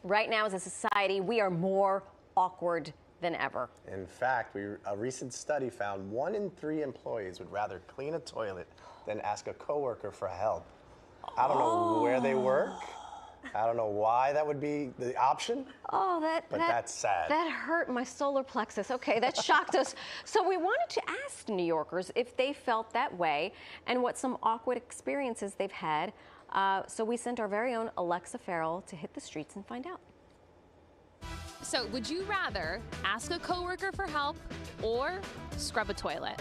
Right now, as a society, we are more awkward than ever. In fact, a recent study found 1 in 3 employees would rather clean a toilet than ask a coworker for help. I don't know where they work. I don't know why that would be the option. Oh, that's sad. That hurt my solar plexus. Okay, that shocked us. So we wanted to ask New Yorkers if they felt that way and what some awkward experiences they've had. So we sent our very own Alexa Farrell to hit the streets and find out. So would you rather ask a coworker for help or scrub a toilet?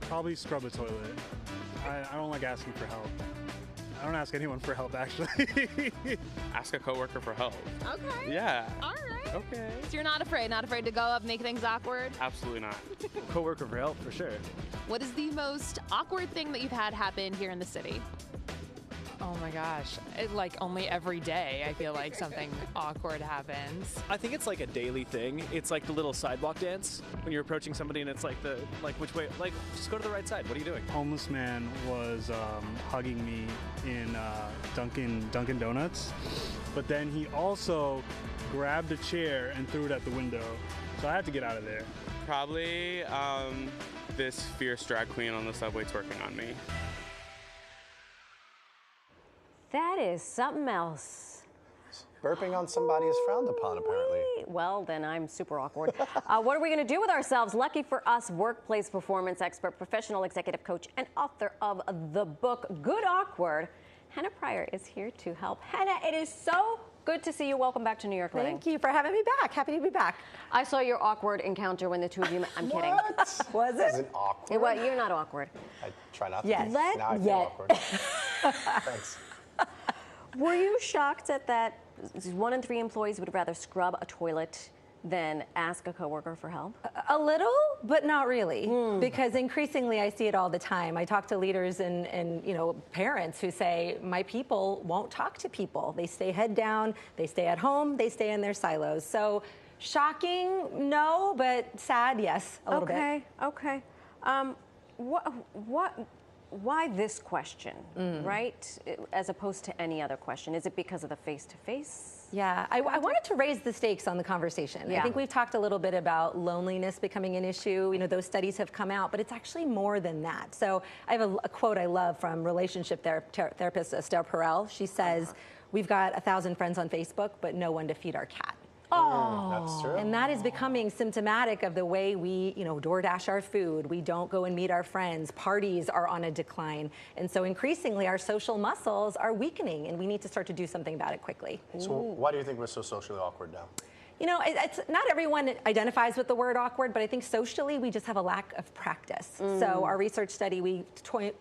Probably scrub a toilet. I don't like asking for help. I don't ask anyone for help, actually. Ask a coworker for help. Okay. Yeah. All right. Okay. So you're not afraid to go up, make things awkward? Absolutely not. Coworker for help, for sure. What is the most awkward thing that you've had happen here in the city? Oh my gosh, like only every day I feel like something awkward happens. I think it's like a daily thing. It's like the little sidewalk dance when you're approaching somebody and it's like which way, like just go to the right side. What are you doing? Homeless man was hugging me in Dunkin' Donuts, but then he also grabbed a chair and threw it at the window, so I had to get out of there. Probably this fierce drag queen on the subway twerking on me. That is something else. Burping on somebody is frowned upon, apparently. Well, then I'm super awkward. What are we going to do with ourselves? Lucky for us, workplace performance expert, professional executive coach, and author of the book Good Awkward, Henna Pryor is here to help. Henna, it is so good to see you. Welcome back to New York Living. Thank you for having me back. Happy to be back. I saw your awkward encounter when the two of you met. I'm kidding. Was it? Isn't awkward? You're not awkward. I try not to. Yes. Be. Now I feel awkward. Thanks. Were you shocked at that 1 in 3 employees would rather scrub a toilet than ask a coworker for help? A little, but not really, because increasingly I see it all the time. I talk to leaders and parents who say, my people won't talk to people. They stay head down, they stay at home, they stay in their silos. So shocking, no, but sad, yes, a little bit. Okay. Why this question, right, as opposed to any other question? Is it because of the face-to-face? Yeah, I wanted to raise the stakes on the conversation. Yeah. I think we've talked a little bit about loneliness becoming an issue. Those studies have come out, but it's actually more than that. So I have a quote I love from relationship therapist Esther Perel. She says, we've got 1,000 friends on Facebook, but no one to feed our cat. Oh, that's true. And that is becoming symptomatic of the way we, DoorDash our food. We don't go and meet our friends. Parties are on a decline. And so increasingly our social muscles are weakening and we need to start to do something about it quickly. So why do you think we're so socially awkward now? It's not everyone identifies with the word awkward, but I think socially we just have a lack of practice. So our research study, we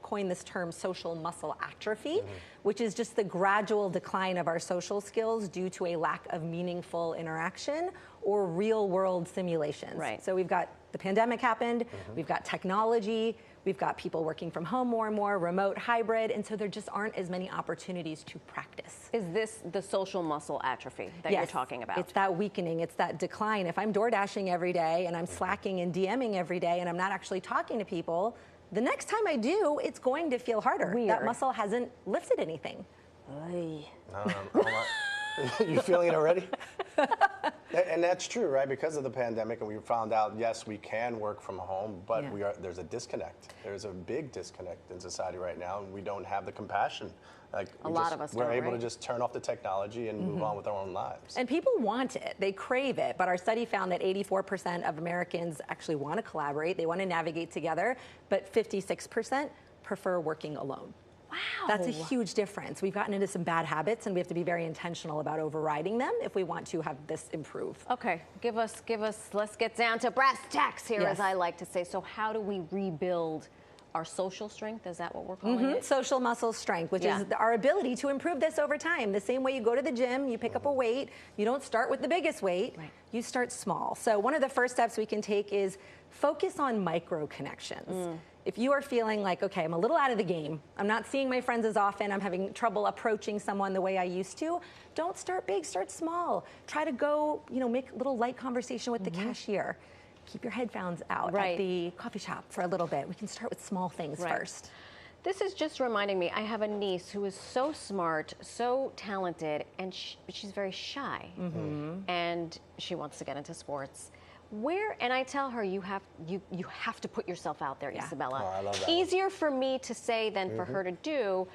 coined this term social muscle atrophy, which is just the gradual decline of our social skills due to a lack of meaningful interaction or real world simulations. Right. So we've got the pandemic happened, we've got technology, we've got people working from home more and more, remote, hybrid, and so there just aren't as many opportunities to practice. Is this the social muscle atrophy that you're talking about? It's that weakening, it's that decline. If I'm door dashing every day and I'm slacking and DMing every day and I'm not actually talking to people, the next time I do, it's going to feel harder. Weird. That muscle hasn't lifted anything. You feeling it already? And that's true, right? Because of the pandemic, and we found out, yes, we can work from home, but there's a disconnect. There's a big disconnect in society right now, and we don't have the compassion. We're able to just turn off the technology and move on with our own lives. And people want it. They crave it. But our study found that 84% of Americans actually want to collaborate. They want to navigate together, but 56% prefer working alone. Wow. That's a huge difference. We've gotten into some bad habits and we have to be very intentional about overriding them if we want to have this improve. Okay, let's get down to brass tacks here, as I like to say. So how do we rebuild our social strength? Is that what we're calling it? Social muscle strength, which is our ability to improve this over time. The same way you go to the gym, you pick up a weight, you don't start with the biggest weight, you start small. So one of the first steps we can take is focus on micro connections. If you are feeling like, okay, I'm a little out of the game, I'm not seeing my friends as often, I'm having trouble approaching someone the way I used to, don't start big, start small. Try to go, make a little light conversation with the cashier. Keep your headphones out at the coffee shop for a little bit. We can start with small things first. This is just reminding me, I have a niece who is so smart, so talented, and but she's very shy. And she wants to get into sports. And I tell her, you have to put yourself out there, Isabella. Oh, I love that Easier for me to say than for her to do.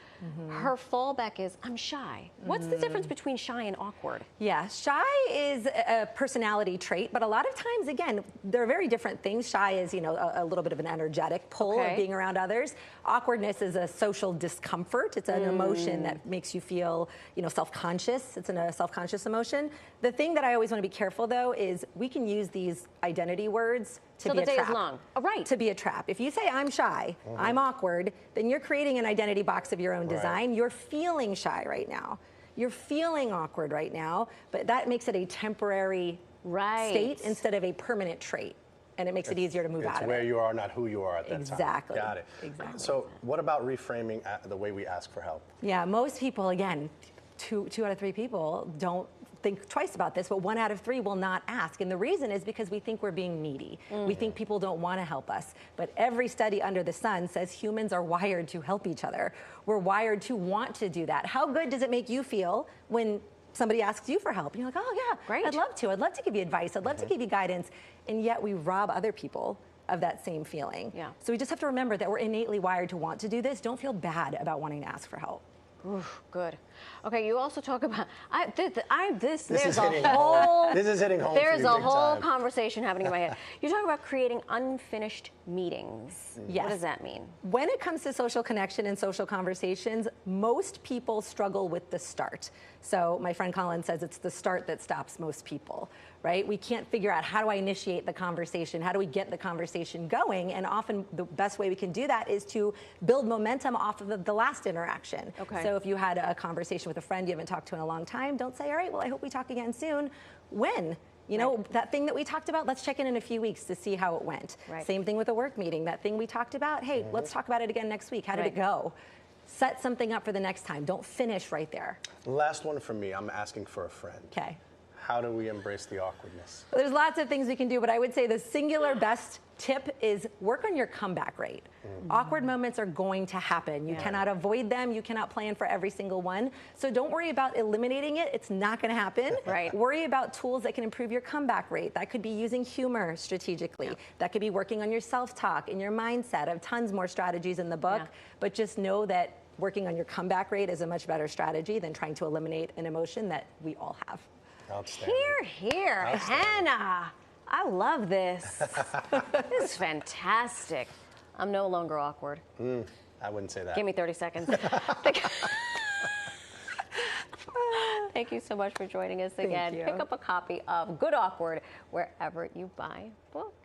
Her fallback is, I'm shy. What's the difference between shy and awkward? Yeah, shy is a personality trait, but a lot of times, again, they're very different things. Shy is, you know, a little bit of an energetic pull of being around others. Awkwardness is a social discomfort. It's an emotion that makes you feel, you know, self-conscious. It's a self-conscious emotion. The thing that I always want to be careful, though, is we can use these identity words to be a trap. So the day is long. Oh, right. To be a trap. If you say I'm shy, I'm awkward, then you're creating an identity box of your own design. You're feeling shy right now. You're feeling awkward right now, but that makes it a temporary state instead of a permanent trait. And it makes it easier to move out of it. It's where you are, not who you are at that time. Exactly. Got it. Exactly. So what about reframing the way we ask for help? Yeah, most people, again, two out of three people don't think twice about this, but 1 out of 3 will not ask. And the reason is because we think we're being needy. We think people don't want to help us. But every study under the sun says humans are wired to help each other. We're wired to want to do that. How good does it make you feel when somebody asks you for help? You're like, oh yeah, great. I'd love to. I'd love to give you advice. I'd love to give you guidance. And yet we rob other people of that same feeling. Yeah. So we just have to remember that we're innately wired to want to do this. Don't feel bad about wanting to ask for help. Oof, good. Okay, you also talk about this is There's hitting home. There's a whole conversation happening in my head. You talk about creating unfinished meetings. Yes. What does that mean? When it comes to social connection and social conversations, most people struggle with the start. So my friend Colin says it's the start that stops most people, right? We can't figure out, how do I initiate the conversation? How do we get the conversation going? And often the best way we can do that is to build momentum off of the last interaction. Okay. So if you had a conversation with a friend you haven't talked to in a long time, don't say, all right, well, I hope we talk again soon. When? You know, that thing that we talked about, let's check in a few weeks to see how it went. Right. Same thing with a work meeting. That thing we talked about, hey, let's talk about it again next week. How did it go? Set something up for the next time. Don't finish right there. Last one from me. I'm asking for a friend. Okay. How do we embrace the awkwardness? Well, there's lots of things we can do, but I would say the singular best tip is work on your comeback rate. Awkward moments are going to happen. You cannot avoid them. You cannot plan for every single one. So don't worry about eliminating it. It's not going to happen. Right. Worry about tools that can improve your comeback rate. That could be using humor strategically. That could be working on your self-talk and your mindset. I have tons more strategies in the book, but just know that working on your comeback rate is a much better strategy than trying to eliminate an emotion that we all have. Outstanding. Here, Henna. I love this. This is fantastic. I'm no longer awkward. I wouldn't say that. Give me 30 seconds. Thank you so much for joining us again. Thank you. Pick up a copy of Good Awkward wherever you buy books.